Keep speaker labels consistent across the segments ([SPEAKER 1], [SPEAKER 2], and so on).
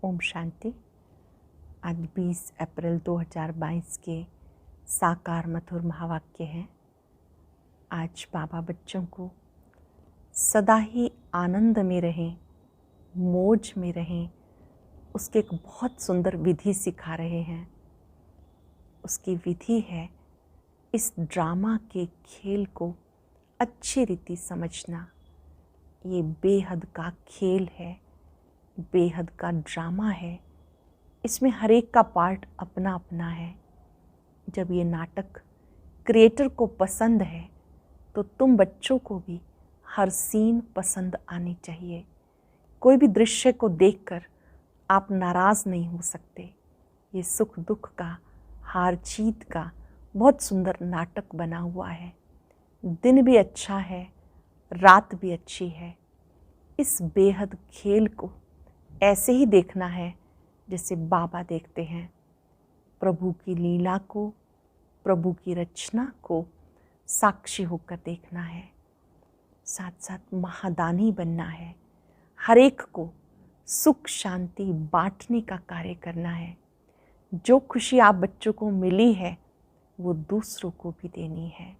[SPEAKER 1] ओम शांति। आज 20 अप्रैल 2022 के साकार मधुर महावाक्य हैं। आज बाबा बच्चों को सदा ही आनंद में रहें, मौज में रहें, उसके एक बहुत सुंदर विधि सिखा रहे हैं। उसकी विधि है इस ड्रामा के खेल को अच्छी रीति समझना। ये बेहद का खेल है, बेहद का ड्रामा है। इसमें हर एक का पार्ट अपना अपना है। जब ये नाटक क्रिएटर को पसंद है तो तुम बच्चों को भी हर सीन पसंद आनी चाहिए। कोई भी दृश्य को देखकर आप नाराज़ नहीं हो सकते। ये सुख दुख का, हार जीत का बहुत सुंदर नाटक बना हुआ है। दिन भी अच्छा है, रात भी अच्छी है। इस बेहद खेल को ऐसे ही देखना है जैसे बाबा देखते हैं। प्रभु की लीला को, प्रभु की रचना को साक्षी होकर देखना है। साथ साथ महादानी बनना है। हर एक को सुख शांति बांटने का कार्य करना है। जो खुशी आप बच्चों को मिली है वो दूसरों को भी देनी है।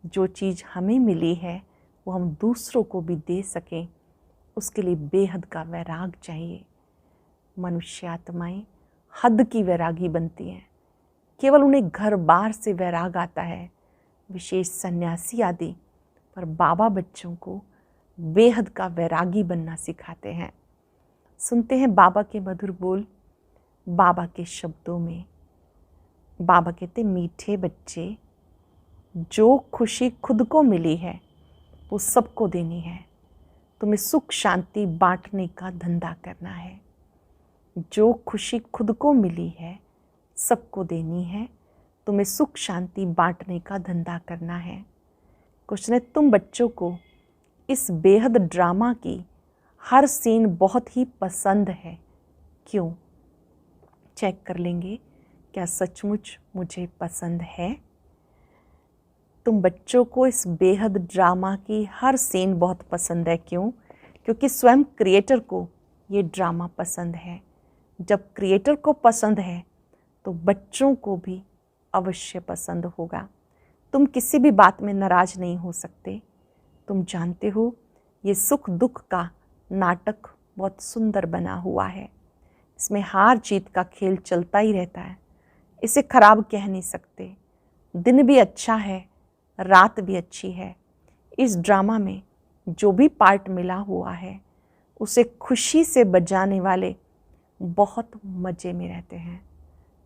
[SPEAKER 1] जो चीज़ हमें मिली है वो हम दूसरों को भी दे सकें, उसके लिए बेहद का वैराग चाहिए। मनुष्य आत्माएं हद की वैरागी बनती हैं। केवल उन्हें घर बार से वैराग आता है, विशेष सन्यासी आदि, पर बाबा बच्चों को बेहद का वैरागी बनना सिखाते हैं। सुनते हैं बाबा के मधुर बोल, बाबा के शब्दों में। बाबा कहते, मीठे बच्चे, जो खुशी खुद को मिली है वो सबको देनी है। तुम्हें सुख शांति बांटने का धंधा करना है। जो खुशी खुद को मिली है सबको देनी है। तुम्हें सुख शांति बांटने का धंधा करना है। कुछ ने तुम बच्चों को इस बेहद ड्रामा की हर सीन बहुत ही पसंद है। क्यों? चेक कर लेंगे, क्या सचमुच मुझे पसंद है? तुम बच्चों को इस बेहद ड्रामा की हर सीन बहुत पसंद है। क्यों? क्योंकि स्वयं क्रिएटर को ये ड्रामा पसंद है। जब क्रिएटर को पसंद है तो बच्चों को भी अवश्य पसंद होगा। तुम किसी भी बात में नाराज नहीं हो सकते। तुम जानते हो ये सुख दुख का नाटक बहुत सुंदर बना हुआ है। इसमें हार जीत का खेल चलता ही रहता है। इसे खराब कह नहीं सकते। दिन भी अच्छा है, रात भी अच्छी है। इस ड्रामा में जो भी पार्ट मिला हुआ है उसे खुशी से बजाने वाले बहुत मज़े में रहते हैं।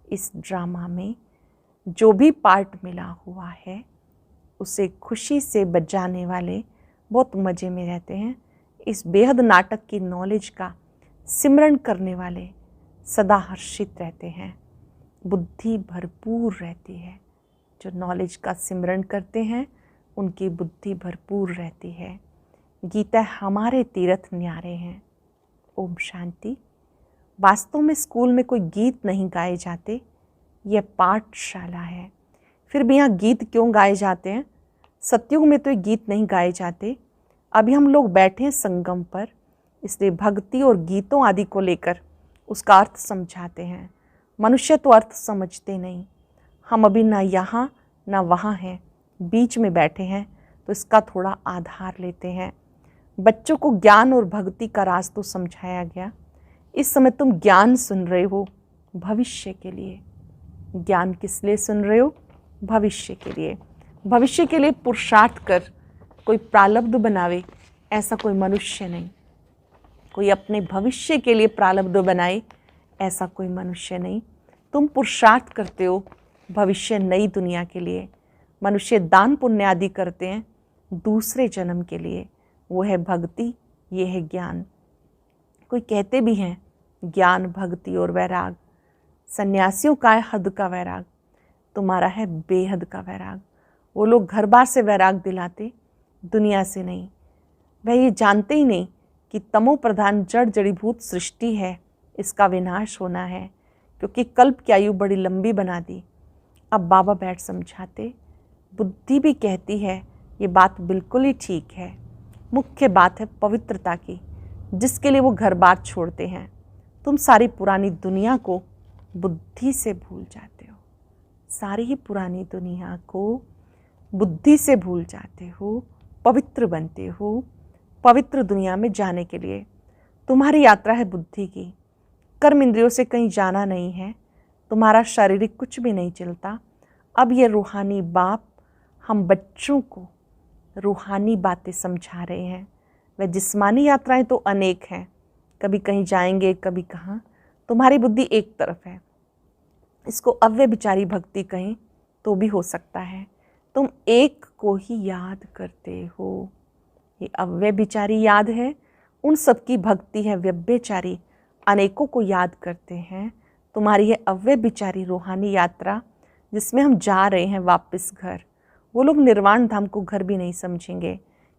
[SPEAKER 1] इस ड्रामा में जो भी पार्ट मिला हुआ है उसे खुशी से बजाने वाले बहुत मज़े में रहते हैं। इस बेहद नाटक की नॉलेज का सिमरन करने वाले सदा हर्षित रहते हैं। बुद्धि भरपूर रहती है। जो नॉलेज का सिमरन करते हैं उनकी बुद्धि भरपूर रहती है। गीता हमारे तीर्थ न्यारे हैं। ओम शांति। वास्तव में स्कूल में कोई गीत नहीं गाए जाते, यह पाठशाला है। फिर भी यहाँ गीत क्यों गाए जाते हैं? सतयुग में तो ये गीत नहीं गाए जाते। अभी हम लोग बैठे हैं संगम पर, इसलिए भक्ति और गीतों आदि को लेकर उसका अर्थ समझाते हैं। मनुष्य तो अर्थ समझते नहीं। हम अभी ना यहाँ ना वहाँ हैं, बीच में बैठे हैं, तो इसका थोड़ा आधार लेते हैं। बच्चों को ज्ञान और भक्ति का राज तो समझाया गया। इस समय तुम ज्ञान सुन रहे हो भविष्य के लिए। ज्ञान किस लिए सुन रहे हो? भविष्य के लिए। भविष्य के लिए पुरुषार्थ कर कोई प्रारब्ध बनावे, ऐसा कोई मनुष्य नहीं। कोई अपने भविष्य के लिए प्रारब्ध बनाए, ऐसा कोई मनुष्य नहीं। तुम पुरुषार्थ करते हो भविष्य नई दुनिया के लिए। मनुष्य दान पुण्य आदि करते हैं दूसरे जन्म के लिए। वो है भक्ति, ये है ज्ञान। कोई कहते भी हैं ज्ञान, भक्ति और वैराग। सन्यासियों का है हद का वैराग, तुम्हारा है बेहद का वैराग। वो लोग घर बार से वैराग दिलाते, दुनिया से नहीं। वह ये जानते ही नहीं कि तमो प्रधान जड़ जड़ीभूत सृष्टि है, इसका विनाश होना है, क्योंकि कल्प की आयु बड़ी लंबी बना दी। अब बाबा बैठ समझाते। बुद्धि भी कहती है ये बात बिल्कुल ही ठीक है। मुख्य बात है पवित्रता की, जिसके लिए वो घर बार छोड़ते हैं। तुम सारी पुरानी दुनिया को बुद्धि से भूल जाते हो, सारी ही पुरानी दुनिया को बुद्धि से भूल जाते हो, पवित्र बनते हो। पवित्र दुनिया में जाने के लिए तुम्हारी यात्रा है बुद्धि की। कर्म इंद्रियों से कहीं जाना नहीं है, तुम्हारा शारीरिक कुछ भी नहीं चलता। अब ये रूहानी बाप हम बच्चों को रूहानी बातें समझा रहे हैं। वह जिस्मानी यात्राएं तो अनेक हैं, कभी कहीं जाएंगे कभी कहाँ। तुम्हारी बुद्धि एक तरफ है, इसको अव्यभिचारी भक्ति कहें तो भी हो सकता है। तुम एक को ही याद करते हो, ये अव्यभिचारी याद है। उन सबकी भक्ति है व्यभिचारी, अनेकों को याद करते हैं। तुम्हारी है अव्यभिचारी रूहानी यात्रा जिसमें हम जा रहे हैं वापस घर। वो लोग निर्वाण धाम को घर भी नहीं समझेंगे,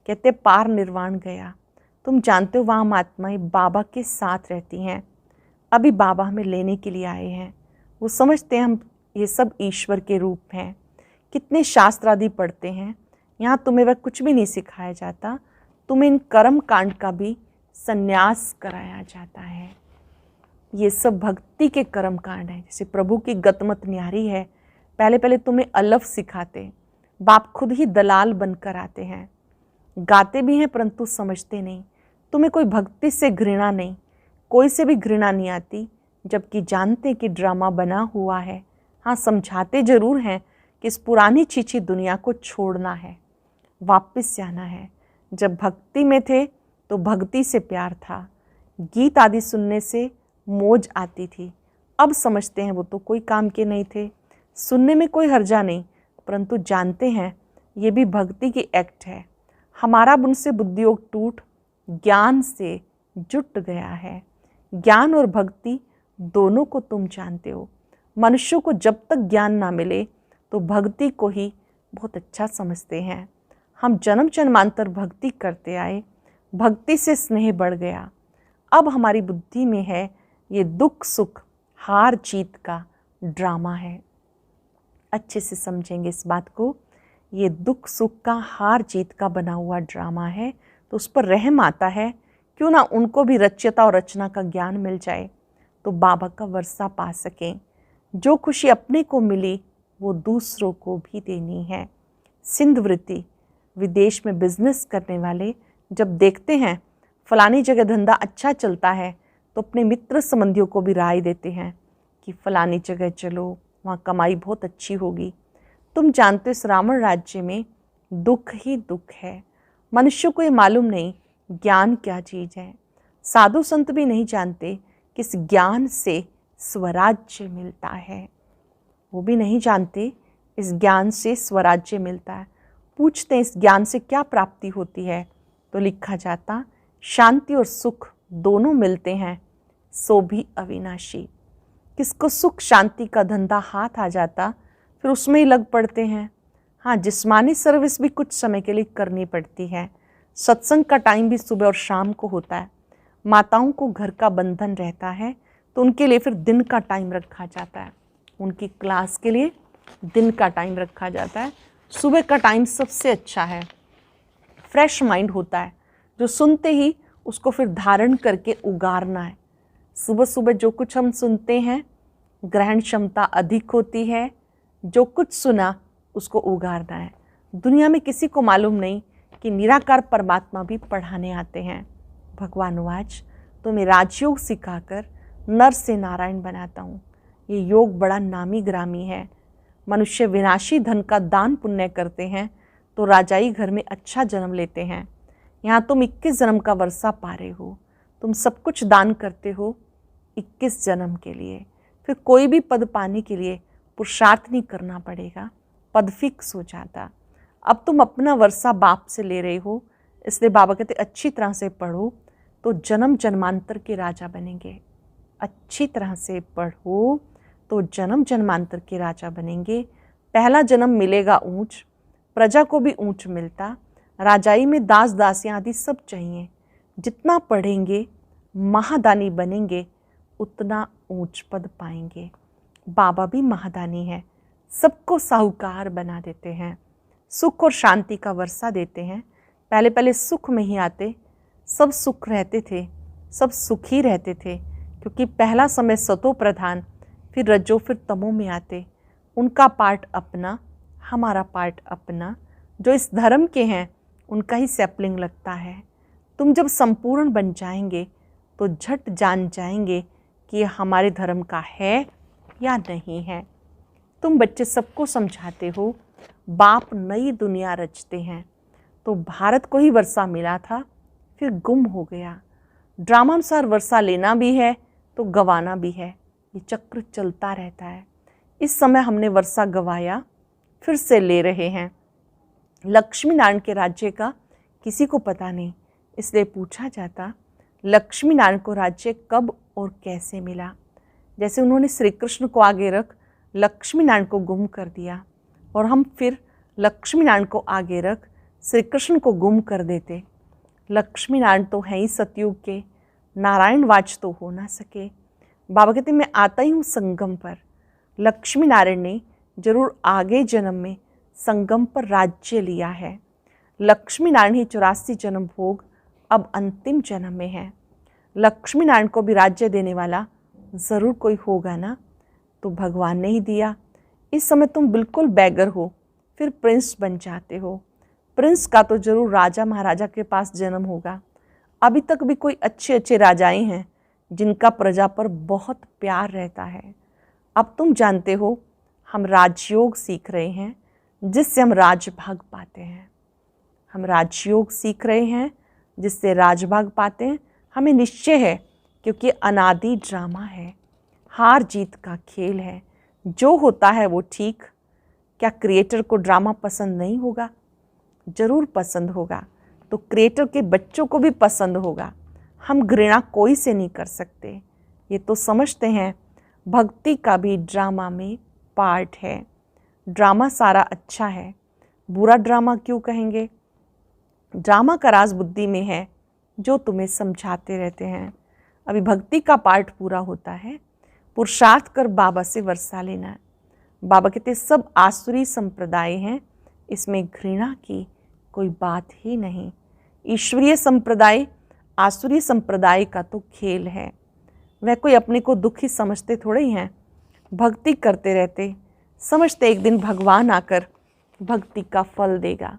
[SPEAKER 1] कहते पार निर्वाण गया। तुम जानते हो वहाँ आत्माएं बाबा के साथ रहती हैं। अभी बाबा हमें लेने के लिए आए हैं। वो समझते हैं हम ये सब ईश्वर के रूप हैं। कितने शास्त्र आदि पढ़ते हैं, यहाँ तुम्हें वह कुछ भी नहीं सिखाया जाता। तुम्हें इन कर्म कांड का भी संन्यास कराया जाता है। ये सब भक्ति के कर्म कांड हैं। जैसे प्रभु की गतमत न्यारी है, पहले पहले तुम्हें अलफ सिखाते, बाप खुद ही दलाल बनकर आते हैं। गाते भी हैं परंतु समझते नहीं। तुम्हें कोई भक्ति से घृणा नहीं, कोई से भी घृणा नहीं आती, जबकि जानते कि ड्रामा बना हुआ है। हाँ, समझाते जरूर हैं कि इस पुरानी छीछी दुनिया को छोड़ना है, वापस जाना है। जब भक्ति में थे तो भक्ति से प्यार था, गीत आदि सुनने से मौज आती थी। अब समझते हैं वो तो कोई काम के नहीं थे। सुनने में कोई हर्जा नहीं, परंतु जानते हैं ये भी भक्ति की एक्ट है। हमारा उनसे बुद्धियोग टूट ज्ञान से जुट गया है। ज्ञान और भक्ति दोनों को तुम जानते हो। मनुष्यों को जब तक ज्ञान ना मिले तो भक्ति को ही बहुत अच्छा समझते हैं। हम जन्म जन्मांतर भक्ति करते आए, भक्ति से स्नेह बढ़ गया। अब हमारी बुद्धि में है ये दुख सुख हार जीत का ड्रामा है। अच्छे से समझेंगे इस बात को। ये दुख सुख का हार जीत का बना हुआ ड्रामा है, तो उस पर रहम आता है। क्यों ना उनको भी रच्यता और रचना का ज्ञान मिल जाए तो बाबा का वर्षा पा सकें। जो खुशी अपने को मिली वो दूसरों को भी देनी है। सिंध वृत्ति, विदेश में बिजनेस करने वाले जब देखते हैं फलानी जगह धंधा अच्छा चलता है तो अपने मित्र संबंधियों को भी राय देते हैं कि फलानी जगह चलो, वहाँ कमाई बहुत अच्छी होगी। तुम जानते हो इस रावण राज्य में दुख ही दुख है। मनुष्य को ये मालूम नहीं ज्ञान क्या चीज़ है। साधु संत भी नहीं जानते कि इस ज्ञान से स्वराज्य मिलता है। वो भी नहीं जानते इस ज्ञान से स्वराज्य मिलता है। पूछते हैं इस ज्ञान से क्या प्राप्ति होती है, तो लिखा जाता शांति और सुख दोनों मिलते हैं, सो भी अविनाशी। किसको सुख शांति का धंधा हाथ आ जाता फिर उसमें ही लग पड़ते हैं। हाँ, जिस्मानी सर्विस भी कुछ समय के लिए करनी पड़ती है। सत्संग का टाइम भी सुबह और शाम को होता है। माताओं को घर का बंधन रहता है तो उनके लिए फिर दिन का टाइम रखा जाता है। उनकी क्लास के लिए दिन का टाइम रखा जाता है। सुबह का टाइम सबसे अच्छा है, फ्रेश माइंड होता है, जो सुनते ही उसको फिर धारण करके उगारना है। सुबह सुबह जो कुछ हम सुनते हैं ग्रहण क्षमता अधिक होती है। जो कुछ सुना उसको उगारना है। दुनिया में किसी को मालूम नहीं कि निराकार परमात्मा भी पढ़ाने आते हैं। भगवान वाच, तुम्हें राजयोग सिखाकर नर से नारायण बनाता हूँ। ये योग बड़ा नामी ग्रामी है। मनुष्य विनाशी धन का दान पुण्य करते हैं तो राजाई घर में अच्छा जन्म लेते हैं। यहाँ तुम 21 जन्म का वर्षा पा रहे हो। तुम सब कुछ दान करते हो 21 जन्म के लिए। फिर कोई भी पद पाने के लिए पुरुषार्थ नहीं करना पड़ेगा, पद फिक्स हो जाता। अब तुम अपना वर्षा बाप से ले रहे हो, इसलिए बाबा कहते अच्छी तरह से पढ़ो तो जन्म जन्मांतर के राजा बनेंगे। अच्छी तरह से पढ़ो तो जन्म जन्मांतर के राजा बनेंगे। पहला जन्म मिलेगा ऊंच, प्रजा को भी ऊंच मिलता। राजाई में दास दासियाँ आदि सब चाहिए। जितना पढ़ेंगे महादानी बनेंगे उतना ऊंच पद पाएंगे। बाबा भी महादानी है, सबको साहूकार बना देते हैं, सुख और शांति का वर्षा देते हैं। पहले पहले सुख में ही आते, सब सुख रहते थे, सब सुखी रहते थे, क्योंकि पहला समय सतो प्रधान, फिर रजो, फिर तमो में आते। उनका पार्ट अपना, हमारा पार्ट अपना। जो इस धर्म के हैं उनका ही सैपलिंग लगता है। तुम जब संपूर्ण बन जाएंगे तो झट जान जाएंगे कि ये हमारे धर्म का है या नहीं है। तुम बच्चे सबको समझाते हो बाप नई दुनिया रचते हैं, तो भारत को ही वर्षा मिला था फिर गुम हो गया। ड्रामा अनुसार वर्षा लेना भी है तो गंवाना भी है, ये चक्र चलता रहता है। इस समय हमने वर्षा गंवाया, फिर से ले रहे हैं। लक्ष्मी नारायण के राज्य का किसी को पता नहीं, इसलिए पूछा जाता लक्ष्मी नारायण को राज्य कब और कैसे मिला। जैसे उन्होंने श्री कृष्ण को आगे रख लक्ष्मी नारायण को गुम कर दिया, और हम फिर लक्ष्मी नारायण को आगे रख श्री कृष्ण को गुम कर देते। लक्ष्मी नारायण तो हैं ही सतयुग के, नारायण वाच तो हो ना सके। बाबा कहते मैं आता ही हूँ संगम पर। लक्ष्मी नारायण ने जरूर आगे जन्म में संगम पर राज्य लिया है। लक्ष्मी नारायण ही 84 जन्म भोग अब अंतिम जन्म में है। लक्ष्मी नारायण को भी राज्य देने वाला ज़रूर कोई होगा ना, तो भगवान ने ही दिया। इस समय तुम बिल्कुल बैगर हो, फिर प्रिंस बन जाते हो। प्रिंस का तो जरूर राजा महाराजा के पास जन्म होगा। अभी तक भी कोई अच्छे अच्छे राजाएं हैं जिनका प्रजा पर बहुत प्यार रहता है। अब तुम जानते हो हम राजयोग सीख रहे हैं जिससे हम राजभाग पाते हैं। हम राजयोग सीख रहे हैं जिससे राजभाग पाते हैं। हमें निश्चय है क्योंकि अनादि ड्रामा है, हार जीत का खेल है। जो होता है वो ठीक। क्या क्रिएटर को ड्रामा पसंद नहीं होगा? जरूर पसंद होगा, तो क्रिएटर के बच्चों को भी पसंद होगा। हम घृणा कोई से नहीं कर सकते। ये तो समझते हैं भक्ति का भी ड्रामा में पार्ट है। ड्रामा सारा अच्छा है, बुरा ड्रामा क्यों कहेंगे? ड्रामा का राज बुद्धि में है जो तुम्हें समझाते रहते हैं। अभी भक्ति का पार्ट पूरा होता है। पुरुषार्थ कर बाबा से वर्षा लेना। बाबा कहते सब आसुरी संप्रदाय हैं, इसमें घृणा की कोई बात ही नहीं। ईश्वरीय संप्रदाय आसुरी संप्रदाय का तो खेल है। वह कोई अपने को दुखी समझते थोड़े ही हैं। भक्ति करते रहते, समझते एक दिन भगवान आकर भक्ति का फल देगा।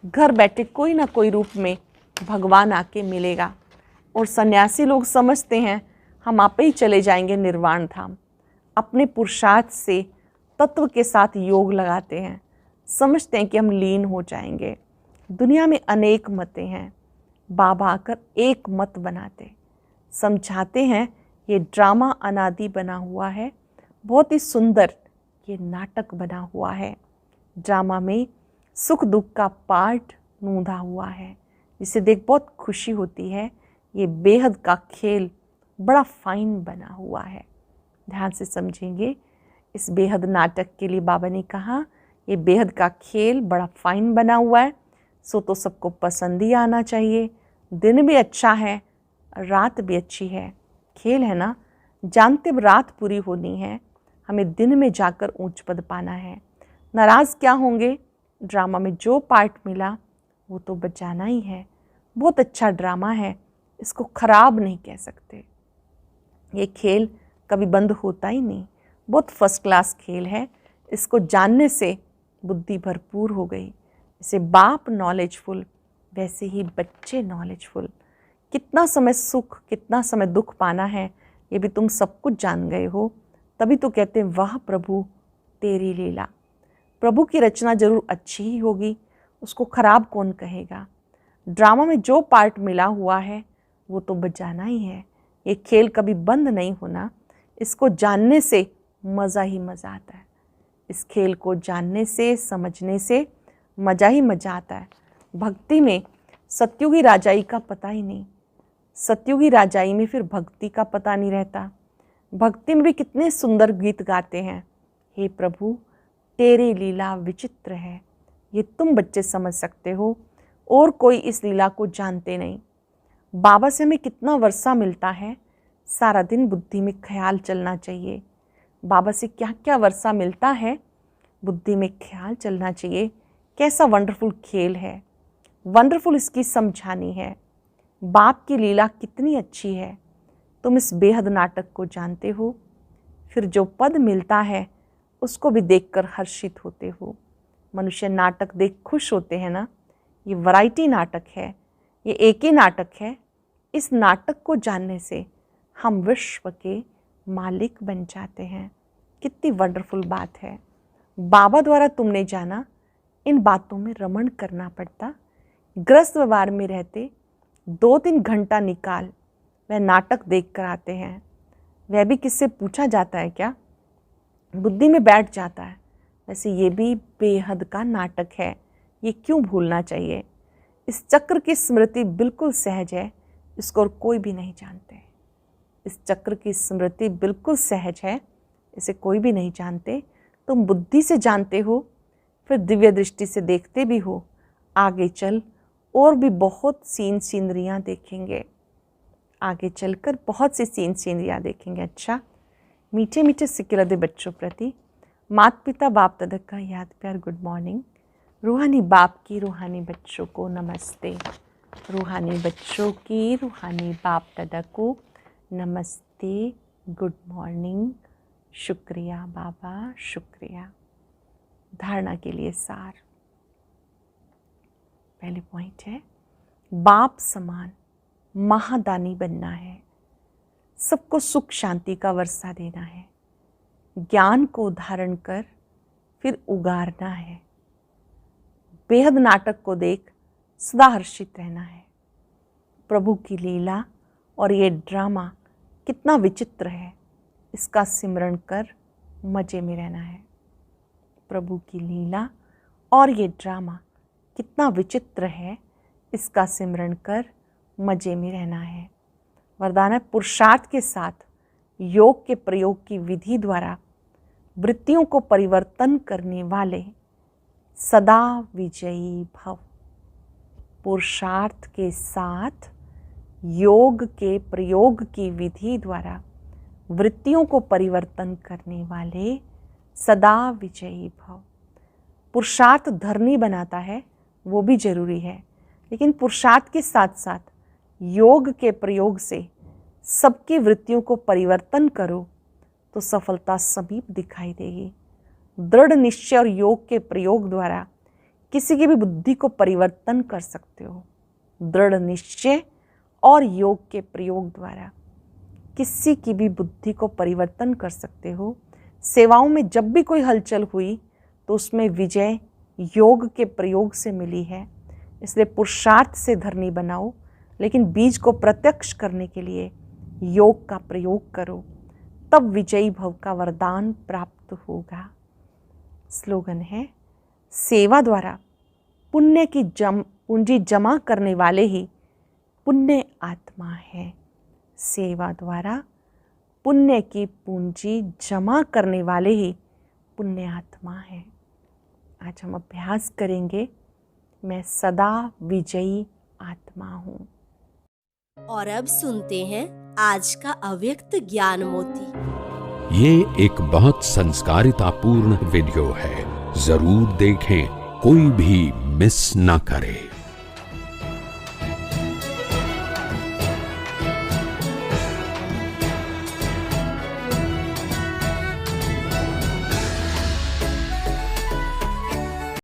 [SPEAKER 1] घर बैठे कोई ना कोई रूप में भगवान आके मिलेगा। और सन्यासी लोग समझते हैं हम आपे ही चले जाएंगे निर्वाण धाम। अपने पुरुषार्थ से तत्व के साथ योग लगाते हैं, समझते हैं कि हम लीन हो जाएंगे। दुनिया में अनेक मतें हैं, बाबा आकर एक मत बनाते, समझाते हैं ये ड्रामा अनादि बना हुआ है, बहुत ही सुंदर ये नाटक बना हुआ है। ड्रामा में सुख दुख का पार्ट नूंधा हुआ है, जिसे देख बहुत खुशी होती है। ये बेहद का खेल बड़ा फाइन बना हुआ है। ध्यान से समझेंगे। इस बेहद नाटक के लिए बाबा ने कहा ये बेहद का खेल बड़ा फाइन बना हुआ है, सो तो सबको पसंद ही आना चाहिए। दिन भी अच्छा है, रात भी अच्छी है। खेल है ना, जानते अब रात पूरी होनी है, हमें दिन में जाकर ऊंच पद पाना है। नाराज़ क्या होंगे? ड्रामा में जो पार्ट मिला वो तो बचाना ही है। बहुत अच्छा ड्रामा है, इसको खराब नहीं कह सकते। ये खेल कभी बंद होता ही नहीं, बहुत फर्स्ट क्लास खेल है। इसको जानने से बुद्धि भरपूर हो गई। जैसे बाप नॉलेजफुल, वैसे ही बच्चे नॉलेजफुल। कितना समय सुख कितना समय दुख पाना है ये भी तुम सब कुछ जान गए हो, तभी तो कहते हैं वाह प्रभु तेरी लीला। प्रभु की रचना जरूर अच्छी ही होगी, उसको खराब कौन कहेगा। ड्रामा में जो पार्ट मिला हुआ है वो तो बजाना ही है। ये खेल कभी बंद नहीं होना, इसको जानने से मज़ा ही मज़ा आता है। इस खेल को जानने से समझने से मज़ा ही मज़ा आता है। भक्ति में सतयुगी राजाई का पता ही नहीं, सतयुगी राजाई में फिर भक्ति का पता नहीं रहता। भक्ति में भी कितने सुंदर गीत गाते हैं, हे प्रभु तेरी लीला विचित्र है। ये तुम बच्चे समझ सकते हो, और कोई इस लीला को जानते नहीं। बाबा से हमें कितना वर्षा मिलता है, सारा दिन बुद्धि में ख्याल चलना चाहिए। बाबा से क्या क्या वर्षा मिलता है, बुद्धि में ख्याल चलना चाहिए। कैसा वंडरफुल खेल है, वंडरफुल इसकी समझानी है। बाप की लीला कितनी अच्छी है, तुम इस बेहद नाटक को जानते हो, फिर जो पद मिलता है उसको भी देखकर हर्षित होते हो। मनुष्य नाटक देख खुश होते हैं ना। ये वैरायटी नाटक है, ये एक ही नाटक है। इस नाटक को जानने से हम विश्व के मालिक बन जाते हैं। कितनी वंडरफुल बात है। बाबा द्वारा तुमने जाना, इन बातों में रमण करना पड़ता। ग्रस्त व्यवहार में रहते 2-3 घंटा निकाल वह नाटक देख कर आते हैं। वह भी किससे पूछा जाता है क्या, बुद्धि में बैठ जाता है। वैसे ये भी बेहद का नाटक है, ये क्यों भूलना चाहिए। इस चक्र की स्मृति बिल्कुल सहज है, इसको और कोई भी नहीं जानते। इस चक्र की स्मृति बिल्कुल सहज है, इसे कोई भी नहीं जानते। तुम बुद्धि से जानते हो, फिर दिव्य दृष्टि से देखते भी हो। आगे चल और भी बहुत सीनरियाँ देखेंगे, आगे चलकर बहुत सी सीनरियाँ देखेंगे। अच्छा, मीठे मीठे सिकिलदे बच्चों प्रति माता पिता बाप दादा का याद प्यार गुड मॉर्निंग। रूहानी बाप की रूहानी बच्चों को नमस्ते। रूहानी बच्चों की रूहानी बाप दादा को नमस्ते, गुड मॉर्निंग। शुक्रिया बाबा, शुक्रिया। धारणा के लिए सार। पहले पॉइंट है, बाप समान महादानी बनना है। सबको सुख शांति का वर्षा देना है। ज्ञान को धारण कर फिर उगारना है। बेहद नाटक को देख सदा हर्षित रहना है। प्रभु की लीला और ये ड्रामा कितना विचित्र है, इसका सिमरण कर मजे में रहना है। प्रभु की लीला और ये ड्रामा कितना विचित्र है, इसका सिमरण कर मजे में रहना है। वरदान है, पुरुषार्थ के साथ योग के प्रयोग की विधि द्वारा वृत्तियों को परिवर्तन करने वाले सदा विजयी भव। पुरुषार्थ के साथ योग के प्रयोग की विधि द्वारा वृत्तियों को परिवर्तन करने वाले सदा विजयी भव। पुरुषार्थ धरनी बनाता है, वो भी जरूरी है, लेकिन पुरुषार्थ के साथ साथ योग के प्रयोग से सबकी वृत्तियों को परिवर्तन करो तो सफलता समीप दिखाई देगी। दृढ़ निश्चय और योग के प्रयोग द्वारा किसी की भी बुद्धि को परिवर्तन कर सकते हो। दृढ़ निश्चय और योग के प्रयोग द्वारा किसी की भी बुद्धि को परिवर्तन कर सकते हो। सेवाओं में जब भी कोई हलचल हुई तो उसमें विजय योग के प्रयोग से मिली है। इसलिए पुरुषार्थ से धरनी बनाओ, लेकिन बीज को प्रत्यक्ष करने के लिए योग का प्रयोग करो, तब विजयी भव का वरदान प्राप्त होगा। स्लोगन है, सेवा द्वारा पुण्य की पूंजी जमा करने वाले ही पुण्य आत्मा है। सेवा द्वारा पुण्य की पूंजी जमा करने वाले ही पुण्य आत्मा है। आज हम अभ्यास करेंगे, मैं सदा विजयी आत्मा हूँ।
[SPEAKER 2] और अब सुनते हैं आज का अव्यक्त ज्ञान मोती।
[SPEAKER 3] ये एक बहुत संस्कारितापूर्ण वीडियो है, जरूर देखें, कोई भी मिस ना करे।